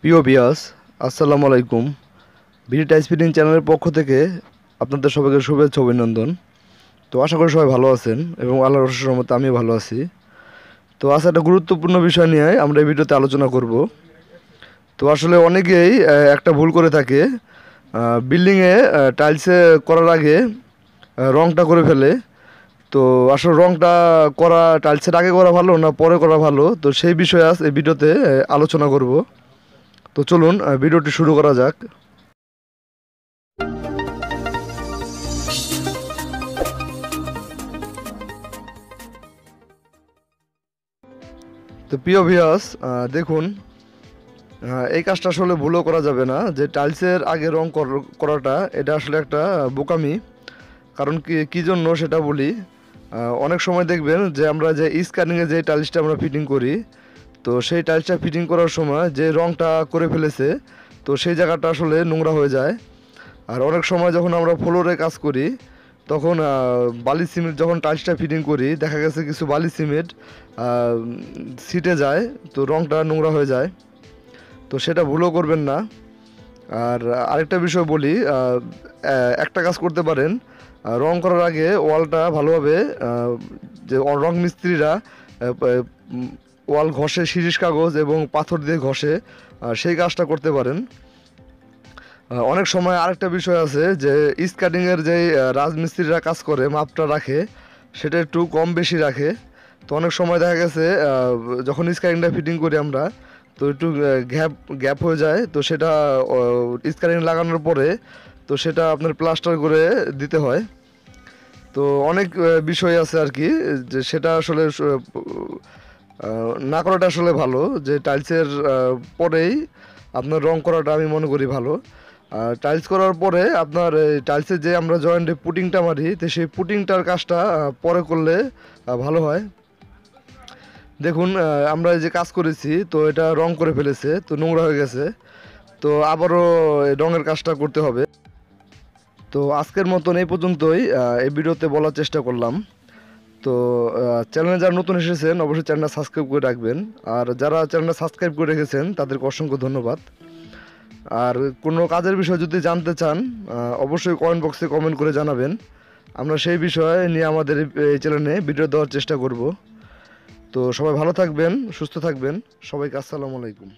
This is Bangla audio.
প্রিয় ভিউয়ার্স, আসসালামু আলাইকুম। বিডি টাইস ফিটিং চ্যানেলের পক্ষ থেকে আপনাদের সবাইকে শুভেচ্ছা অভিনন্দন। তো আশা করি সবাই ভালো আছেন এবং আল্লাহর অশেষ রহমতে আমিও ভালো আছি। তো আজ একটা গুরুত্বপূর্ণ বিষয় নিয়ে আমরা এই ভিডিওতে আলোচনা করব। তো আসলে অনেকেই একটা ভুল করে থাকে, বিল্ডিংয়ে টাইলসে করার আগে রংটা করে ফেলে। তো আসলে রংটা করা টাইলসের আগে করা ভালো না পরে করা ভালো, তো সেই বিষয়ে আজ এই ভিডিওতে আলোচনা করব। তো চলুন ভিডিওটি শুরু করা যাক। তো প্রিয় ভিউয়ার্স, দেখুন, এই কাজটা আসলে ভুলও করা যাবে না, যে টাইলসের আগে রং করাটা এটা আসলে একটা বোকামি। কারণ কি জন্য সেটা বলি। অনেক সময় দেখবেন যে আমরা যে স্ক্যানিংয়ে যে টাইলসটা আমরা ফিটিং করি, তো সেই টাইলসটা ফিটিং করার সময় যে রংটা করে ফেলেছে, তো সেই জায়গাটা আসলে নোংরা হয়ে যায়। আর অনেক সময় যখন আমরা ফ্লোরে কাজ করি, তখন বালি সিমেন্ট যখন টাইলসটা ফিটিং করি, দেখা গেছে কিছু বালি সিমেন্ট ছিটে যায়, তো রংটা নোংরা হয়ে যায়। তো সেটা ভুলও করবেন না। আর আরেকটা বিষয় বলি, একটা কাজ করতে পারেন, রং করার আগে ওয়ালটা ভালোভাবে, যে রং মিস্ত্রিরা ওয়াল ঘষে শিরিষ কাগজ এবং পাথর দিয়ে ঘষে, সেই কাজটা করতে পারেন। অনেক সময় আরেকটা বিষয় আছে যে স্কার্টিংয়ের যে রাজমিস্ত্রিরা কাজ করে মাপটা রাখে, সেটা একটু কম বেশি রাখে। তো অনেক সময় দেখা গেছে যখন স্কার্টিংটা ফিটিং করি আমরা, তো একটু গ্যাপ গ্যাপ হয়ে যায়, তো সেটা স্কার্টিং লাগানোর পরে তো সেটা আপনার প্লাস্টার করে দিতে হয়। তো অনেক বিষয় আছে আর কি, যে সেটা আসলে না করাটা আসলে ভালো, যে টাইলসের পরেই আপনার রং করাটা আমি মনে করি ভালো। আর টাইলস করার পরে আপনার এই টাইলসের যে আমরা জয়েন্টে পুটিংটা মারি, তো সেই পুটিংটার কাজটা পরে করলে ভালো হয়। দেখুন, আমরা এই যে কাজ করেছি, তো এটা রং করে ফেলেছে, তো নোংরা হয়ে গেছে। তো আবারও এই রঙের কাজটা করতে হবে। তো আজকের মতন এই পর্যন্তই এই ভিডিওতে বলার চেষ্টা করলাম। তো চ্যানেলে যারা নতুন এসেছেন অবশ্যই চ্যানেলটা সাবস্ক্রাইব করে রাখবেন। আর যারা চ্যানেলটা সাবস্ক্রাইব করে রেখেছেন তাদেরকে অসংখ্য ধন্যবাদ। আর কোনো কাজের বিষয় যদি জানতে চান, অবশ্যই কমেন্ট বক্সে কমেন্ট করে জানাবেন। আমরা সেই বিষয়ে নিয়ে আমাদের এই চ্যানেলে ভিডিও দেওয়ার চেষ্টা করব। তো সবাই ভালো থাকবেন, সুস্থ থাকবেন। সবাইকে আসসালামু আলাইকুম।